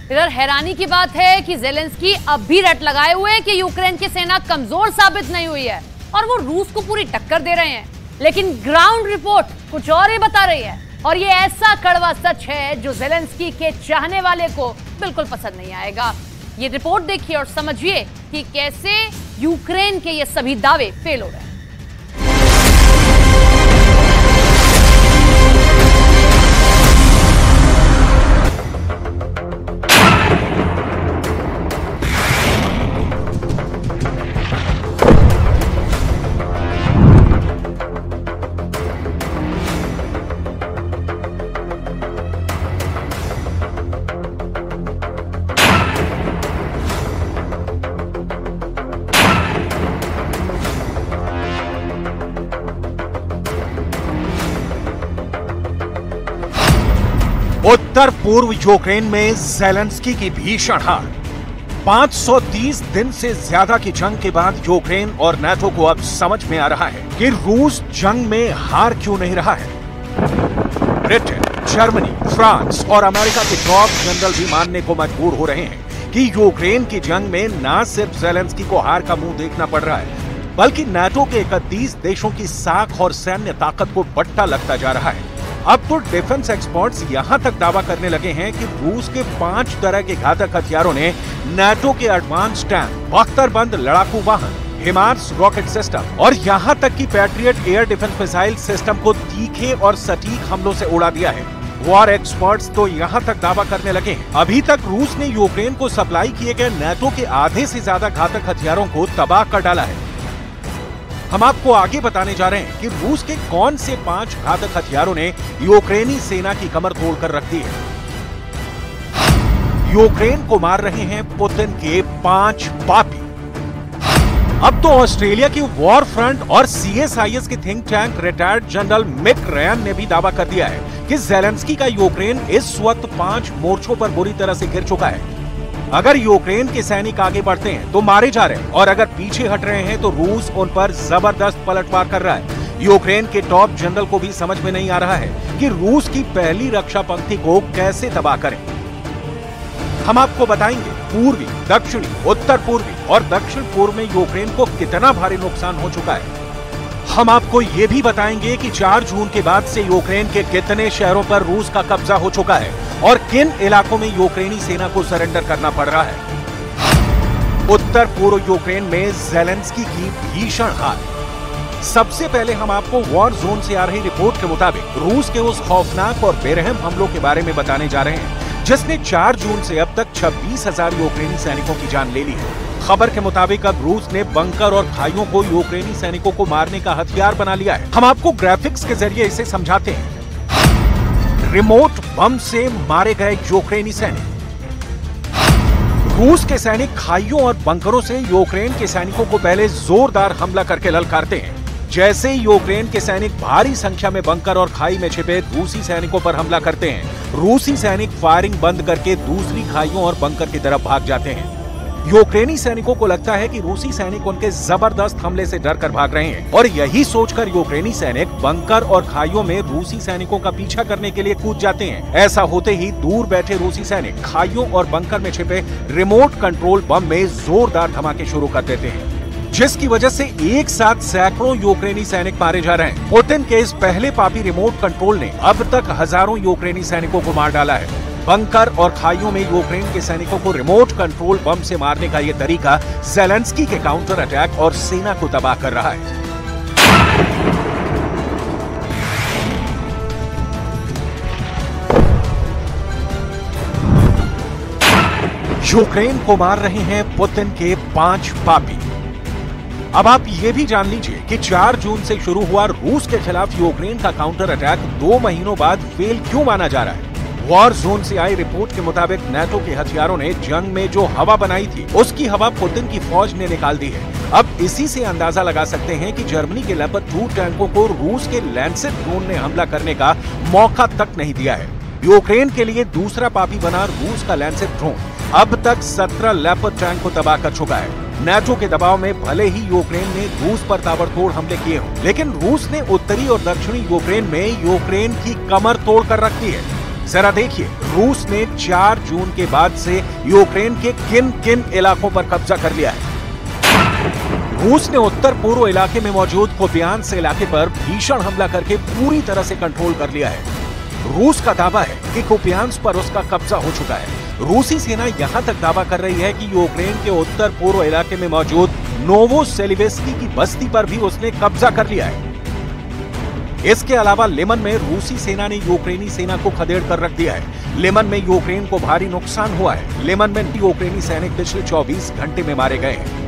इधर हैरानी की बात है कि ज़ेलेंस्की अब भी रट लगाए हुए हैं कि यूक्रेन की सेना कमजोर साबित नहीं हुई है और वो रूस को पूरी टक्कर दे रहे हैं, लेकिन ग्राउंड रिपोर्ट कुछ और ही बता रही है। और ये ऐसा कड़वा सच है जो ज़ेलेंस्की के चाहने वाले को बिल्कुल पसंद नहीं आएगा। ये रिपोर्ट देखिए और समझिए कि कैसे यूक्रेन के ये सभी दावे फेल हो रहे हैं। उत्तर पूर्व यूक्रेन में ज़ेलेंस्की की भीषण हार। 530 दिन से ज्यादा की जंग के बाद यूक्रेन और नाटो को अब समझ में आ रहा है कि रूस जंग में हार क्यों नहीं रहा है। ब्रिटेन, जर्मनी, फ्रांस और अमेरिका के टॉप जनरल भी मानने को मजबूर हो रहे हैं कि यूक्रेन की जंग में न सिर्फ ज़ेलेंस्की को हार का मुंह देखना पड़ रहा है, बल्कि नाटो के 31 देशों की साख और सैन्य ताकत को बट्टा लगता जा रहा है। अब तो डिफेंस एक्सपर्ट्स यहां तक दावा करने लगे हैं कि रूस के 5 तरह के घातक हथियारों ने नाटो के एडवांस टैंक, बख्तरबंद लड़ाकू वाहन, हिमार्स रॉकेट सिस्टम और यहां तक कि patriot air defence missile system को तीखे और सटीक हमलों से उड़ा दिया है। वॉर एक्सपर्ट्स तो यहां तक दावा करने लगे हैं अभी तक रूस ने यूक्रेन को सप्लाई किए गए नाटो के आधे से ज्यादा घातक हथियारों को तबाह कर डाला है। हम आपको आगे बताने जा रहे हैं कि रूस के कौन से 5 घातक हथियारों ने यूक्रेनी सेना की कमर तोड़कर रख दी है। यूक्रेन को मार रहे हैं पुतिन के 5 पापी। अब तो ऑस्ट्रेलिया की वॉर फ्रंट और सीएसआईएस के think tank retired general Mick Ryan ने भी दावा कर दिया है कि ज़ेलेंस्की का यूक्रेन इस वक्त 5 मोर्चों पर बुरी तरह से गिर चुका है। अगर यूक्रेन के सैनिक आगे बढ़ते हैं तो मारे जा रहे हैं और अगर पीछे हट रहे हैं तो रूस उन पर जबरदस्त पलटवार कर रहा है। यूक्रेन के टॉप जनरल को भी समझ में नहीं आ रहा है कि रूस की पहली रक्षा पंक्ति को कैसे तबाह करें। हम आपको बताएंगे पूर्वी, दक्षिणी, उत्तर पूर्वी और दक्षिण पूर्व में यूक्रेन को कितना भारी नुकसान हो चुका है। हम आपको ये भी बताएंगे कि 4 जून के बाद से यूक्रेन के कितने शहरों पर रूस का कब्जा हो चुका है और किन इलाकों में यूक्रेनी सेना को सरेंडर करना पड़ रहा है। उत्तर पूर्व यूक्रेन में ज़ेलेंस्की की भीषण हार। सबसे पहले हम आपको वॉर जोन से आ रही रिपोर्ट के मुताबिक रूस के उस खौफनाक और बेरहम हमलों के बारे में बताने जा रहे हैं जिसने 4 जून से अब तक 26,000 यूक्रेनी सैनिकों की जान ले ली है। खबर के मुताबिक अब रूस ने बंकर और खाइयों को यूक्रेनी सैनिकों को मारने का हथियार बना लिया है। हम आपको ग्राफिक्स के जरिए इसे समझाते हैं। रिमोट बम से मारे गए यूक्रेनी सैनिक। रूस के सैनिक खाइयों और बंकरों से यूक्रेन के सैनिकों को पहले जोरदार हमला करके ललकारते हैं। जैसे ही यूक्रेन के सैनिक भारी संख्या में बंकर और खाई में छिपे रूसी सैनिकों पर हमला करते हैं, रूसी सैनिक फायरिंग बंद करके दूसरी खाइयों और बंकर की तरफ भाग जाते हैं। यूक्रेनी सैनिकों को लगता है कि रूसी सैनिक उनके जबरदस्त हमले से डरकर भाग रहे हैं और यही सोचकर यूक्रेनी सैनिक बंकर और खाइयों में रूसी सैनिकों का पीछा करने के लिए कूद जाते हैं। ऐसा होते ही दूर बैठे रूसी सैनिक खाइयों और बंकर में छिपे रिमोट कंट्रोल बम में जोरदार धमाके शुरू कर देते हैं, जिसकी वजह से एक साथ सैकड़ों यूक्रेनी सैनिक मारे जा रहे हैं। पुतिन के इस पहले पापी रिमोट कंट्रोल ने अब तक हजारों यूक्रेनी सैनिकों को मार डाला है। बंकर और खाइयों में यूक्रेन के सैनिकों को रिमोट कंट्रोल बम से मारने का यह तरीका ज़ेलेंस्की के काउंटर अटैक और सेना को तबाह कर रहा है। यूक्रेन को मार रहे हैं पुतिन के 5 पापी। अब आप ये भी जान लीजिए कि 4 जून से शुरू हुआ रूस के खिलाफ यूक्रेन का काउंटर अटैक 2 महीनों बाद फेल क्यों माना जा रहा है। वॉर जोन से आई रिपोर्ट के मुताबिक नाटो के हथियारों ने जंग में जो हवा बनाई थी उसकी हवा पुतिन की फौज ने निकाल दी है। अब इसी से अंदाजा लगा सकते हैं कि जर्मनी के लेपर्ड 2 टैंकों को रूस के लैंसेट ड्रोन ने हमला करने का मौका तक नहीं दिया है। यूक्रेन के लिए दूसरा पापी बना रूस का लैंसेट ड्रोन अब तक 17 लेपर्ड टैंक को तबाह कर चुका है। नाटो के दबाव में भले ही यूक्रेन ने रूस पर ताबड़तोड़ हमले किए हों, लेकिन रूस ने उत्तरी और दक्षिणी यूक्रेन में यूक्रेन की कमर तोड़ कर रख दी है। जरा देखिए रूस ने 4 जून के बाद से यूक्रेन के किन किन इलाकों पर कब्जा कर लिया है। रूस ने उत्तर पूर्व इलाके में मौजूद कुपियांस्क इलाके पर भीषण हमला करके पूरी तरह से कंट्रोल कर लिया है। रूस का दावा है कि कुपियांस्क पर उसका कब्जा हो चुका है। रूसी सेना यहां तक दावा कर रही है कि यूक्रेन के उत्तर पूर्व इलाके में मौजूद नोवोसेलिवेस्की की बस्ती पर भी उसने कब्जा कर लिया है। इसके अलावा लिमन में रूसी सेना ने यूक्रेनी सेना को खदेड़ कर रख दिया है। लिमन में यूक्रेन को भारी नुकसान हुआ है। लिमन में यूक्रेनी सैनिक पिछले 24 घंटे में मारे गए हैं।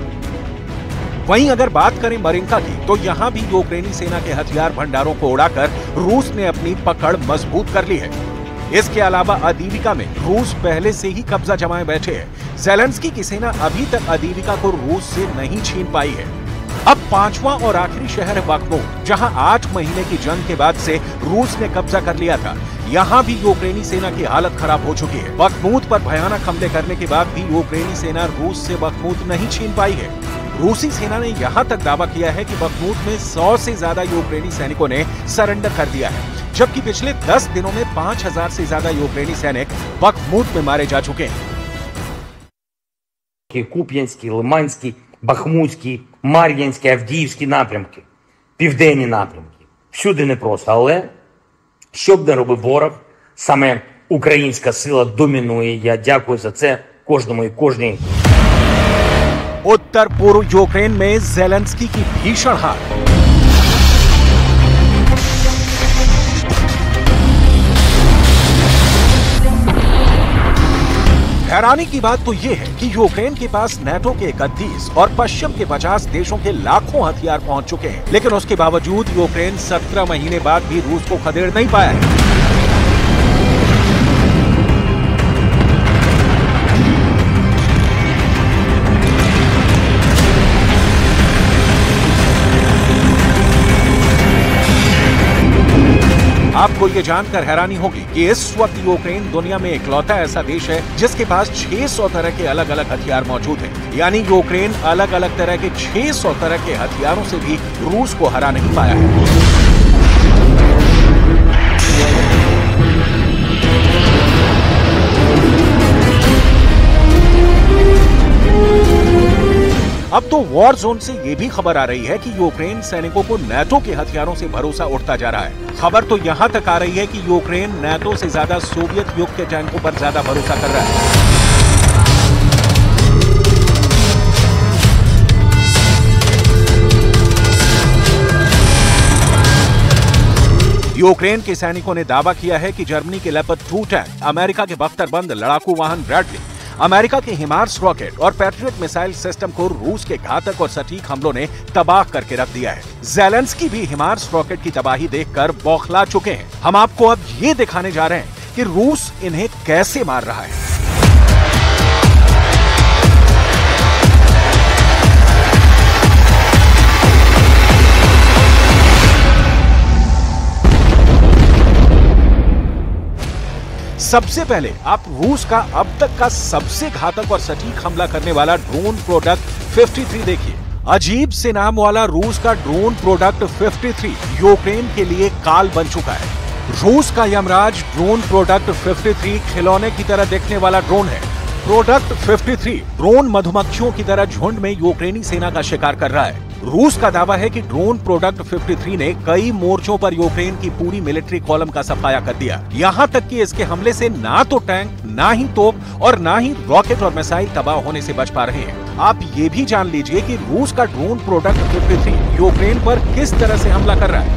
वहीं अगर बात करें मरिंका की, तो यहां भी यूक्रेनी सेना के हथियार भंडारों को उड़ाकर रूस ने अपनी पकड़ मजबूत कर ली है। इसके अलावा अदीविका में रूस पहले से ही कब्जा जमाए बैठे है। ज़ेलेंस्की की सेना अभी तक अदीविका को रूस से नहीं छीन पाई है। अब 5वां और आखिरी शहर है बख्मूत, जहां 8 महीने की जंग के बाद से रूस ने कब्जा कर लिया था। यहां भी यूक्रेनी सेना की हालत खराब हो चुकी है। बख्मूत पर भयानक हमले करने के बाद भी यूक्रेनी सेना रूस से बख्मूत नहीं छीन पाई है। रूसी सेना ने यहां तक दावा किया है कि बख्मूत में 100 से ज्यादा यूक्रेनी सैनिकों ने सरेंडर कर दिया है, जबकि पिछले 10 दिनों में 5000 से ज्यादा यूक्रेनी सैनिक बख्मूत में मारे जा चुके हैं। Куп'янський, Лиманський, Бахмутський, Мар'їнський, Авдіївський напрямки, південні напрямки. Всюди непросто, але що б не робив ворог, саме українська сила домінує. Я дякую за це кожному і кожній. उत्तर पूर्व यूक्रेन में ज़ेलेंस्की की भीषण हार। हैरानी की बात तो यह है कि यूक्रेन के पास नेटो के 31 और पश्चिम के 50 देशों के लाखों हथियार पहुंच चुके हैं, लेकिन उसके बावजूद यूक्रेन 17 महीने बाद भी रूस को खदेड़ नहीं पाया है। आपको ये जानकर हैरानी होगी कि इस वक्त यूक्रेन दुनिया में इकलौता ऐसा देश है जिसके पास 600 तरह के अलग अलग हथियार मौजूद हैं। यानी यूक्रेन अलग अलग तरह के 600 तरह के हथियारों से भी रूस को हरा नहीं पाया है। अब तो वॉर जोन से ये भी खबर आ रही है कि यूक्रेन सैनिकों को नेटो के हथियारों से भरोसा उठता जा रहा है। खबर तो यहां तक आ रही है कि यूक्रेन नेटो से ज्यादा सोवियत युग के टैंकों पर ज्यादा भरोसा कर रहा है। यूक्रेन के सैनिकों ने दावा किया है कि जर्मनी के लेपर्ड 2 टैंक, अमेरिका के बख्तरबंद लड़ाकू वाहन ब्रैडली, अमेरिका के हिमार्स रॉकेट और पैट्रियट मिसाइल सिस्टम को रूस के घातक और सटीक हमलों ने तबाह करके रख दिया है। ज़ेलेंस्की भी हिमार्स रॉकेट की तबाही देखकर बौखला चुके हैं। हम आपको अब ये दिखाने जा रहे हैं कि रूस इन्हें कैसे मार रहा है। सबसे पहले आप रूस का अब तक का सबसे घातक और सटीक हमला करने वाला ड्रोन प्रोडक्ट 53 देखिए। अजीब से नाम वाला रूस का ड्रोन प्रोडक्ट 53 यूक्रेन के लिए काल बन चुका है। रूस का यमराज ड्रोन प्रोडक्ट 53 खिलौने की तरह दिखने वाला ड्रोन है। प्रोडक्ट 53 ड्रोन मधुमक्खियों की तरह झुंड में यूक्रेनी सेना का शिकार कर रहा है। रूस का दावा है कि ड्रोन प्रोडक्ट 53 ने कई मोर्चों पर यूक्रेन की पूरी मिलिट्री कॉलम का सफाया कर दिया। यहां तक कि इसके हमले से ना तो टैंक, ना ही तोप और ना ही रॉकेट और मिसाइल तबाह होने से बच पा रहे हैं। आप ये भी जान लीजिए कि रूस का ड्रोन प्रोडक्ट 53 यूक्रेन पर किस तरह से हमला कर रहा है।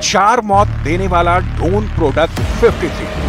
4 मौत देने वाला ड्रोन प्रोडक्ट 53।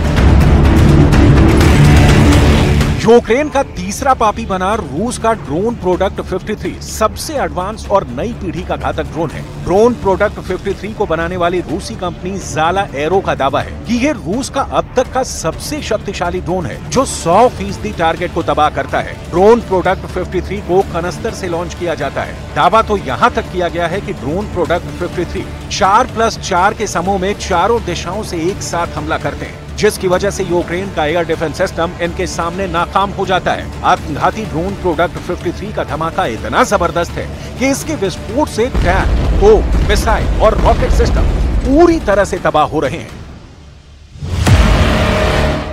यूक्रेन का तीसरा पापी बना रूस का ड्रोन प्रोडक्ट 53 सबसे एडवांस और नई पीढ़ी का घातक ड्रोन है। ड्रोन प्रोडक्ट 53 को बनाने वाली रूसी कंपनी ज़ाला एरो का दावा है कि यह रूस का अब तक का सबसे शक्तिशाली ड्रोन है जो 100% टारगेट को तबाह करता है। ड्रोन प्रोडक्ट 53 को कनस्तर से लॉन्च किया जाता है। दावा तो यहाँ तक किया गया है कि ड्रोन प्रोडक्ट 53 4+4 के समूह में चारों दिशाओं से एक साथ हमला करते हैं, जिसकी वजह से यूक्रेन का एयर डिफेंस सिस्टम इनके सामने नाकाम हो जाता है। आत्मघाती ड्रोन प्रोडक्ट 53 का धमाका इतना जबरदस्त है कि इसके विस्फोट से टैंक, तोप, मिसाइल और रॉकेट सिस्टम पूरी तरह से तबाह हो रहे हैं।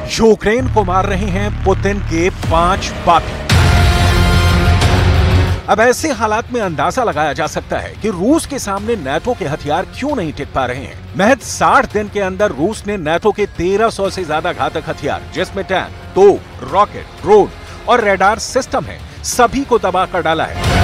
यूक्रेन को मार रहे हैं पुतिन के 5 पापी। अब ऐसे हालात में अंदाजा लगाया जा सकता है कि रूस के सामने नाटो के हथियार क्यों नहीं टिक पा रहे हैं। महज 60 दिन के अंदर रूस ने नाटो के 1300 से ज्यादा घातक हथियार, जिसमें टैंक, तोप, रॉकेट, ड्रोन और रडार सिस्टम है, सभी को तबाह कर डाला है।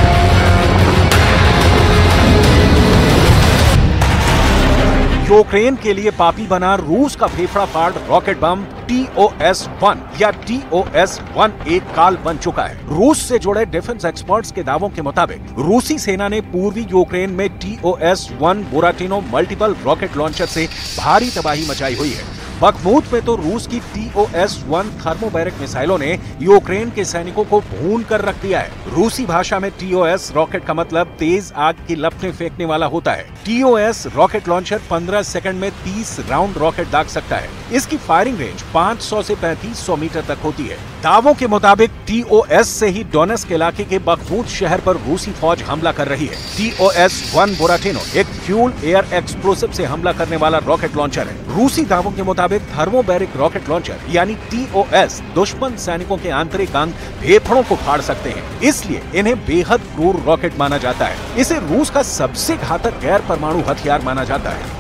यूक्रेन के लिए पापी बना रूस का फेफड़ा फाड़ रॉकेट बम TOS-1 या TOS-1 एक काल बन चुका है। रूस से जुड़े डिफेंस एक्सपर्ट्स के दावों के मुताबिक रूसी सेना ने पूर्वी यूक्रेन में TOS-1 बुराटिनो मल्टीपल रॉकेट लॉन्चर से भारी तबाही मचाई हुई है। बखमूत में तो रूस की TOS-1 थर्मोबैरिक मिसाइलों ने यूक्रेन के सैनिकों को भून कर रख दिया है। रूसी भाषा में TOS रॉकेट का मतलब तेज आग की लपटें फेंकने वाला होता है। TOS रॉकेट लॉन्चर 15 सेकंड में 30 राउंड रॉकेट दाग सकता है। इसकी फायरिंग रेंज 500 से 3500 मीटर तक होती है। दावों के मुताबिक TOS से ही डोनेस्क इलाके के बखमूत शहर पर रूसी फौज हमला कर रही है। TOS-1 बुराटिनो एक फ्यूल एयर एक्सप्लोसिव से हमला करने वाला रॉकेट लॉन्चर है। रूसी दावों के मुताबिक थर्मोबैरिक रॉकेट लॉन्चर यानी TOS दुश्मन सैनिकों के आंतरिक अंग फेफड़ों को फाड़ सकते हैं, इसलिए इन्हें बेहद क्रूर रॉकेट माना जाता है। इसे रूस का सबसे घातक गैर परमाणु हथियार माना जाता है।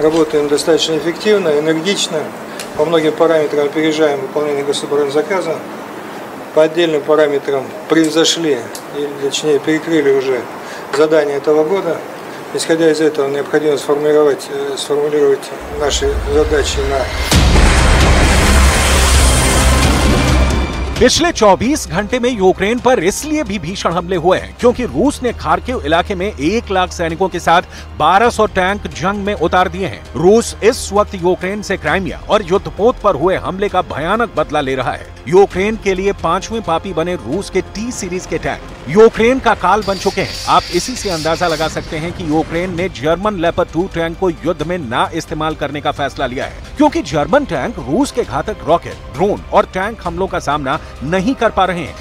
Работаем достаточно эффективно, энергично. По многим параметрам опережаем выполнение гособоронзаказа. По отдельным параметрам превзошли, или точнее перекрыли уже задания этого года. Исходя из этого, необходимо сформулировать наши задачи на... पिछले 24 घंटे में यूक्रेन पर इसलिए भी भीषण हमले हुए हैं क्योंकि रूस ने खार्किव इलाके में 1 लाख सैनिकों के साथ 1200 टैंक जंग में उतार दिए हैं। रूस इस वक्त यूक्रेन से क्राइमिया और युद्धपोत पर हुए हमले का भयानक बदला ले रहा है। यूक्रेन के लिए 5वें पापी बने रूस के T सीरीज के टैंक यूक्रेन का काल बन चुके हैं। आप इसी से अंदाजा लगा सकते हैं कि यूक्रेन ने जर्मन लेपर्ड 2 टैंक को युद्ध में ना इस्तेमाल करने का फैसला लिया है, क्योंकि जर्मन टैंक रूस के घातक रॉकेट, ड्रोन और टैंक हमलों का सामना नहीं कर पा रहे हैं।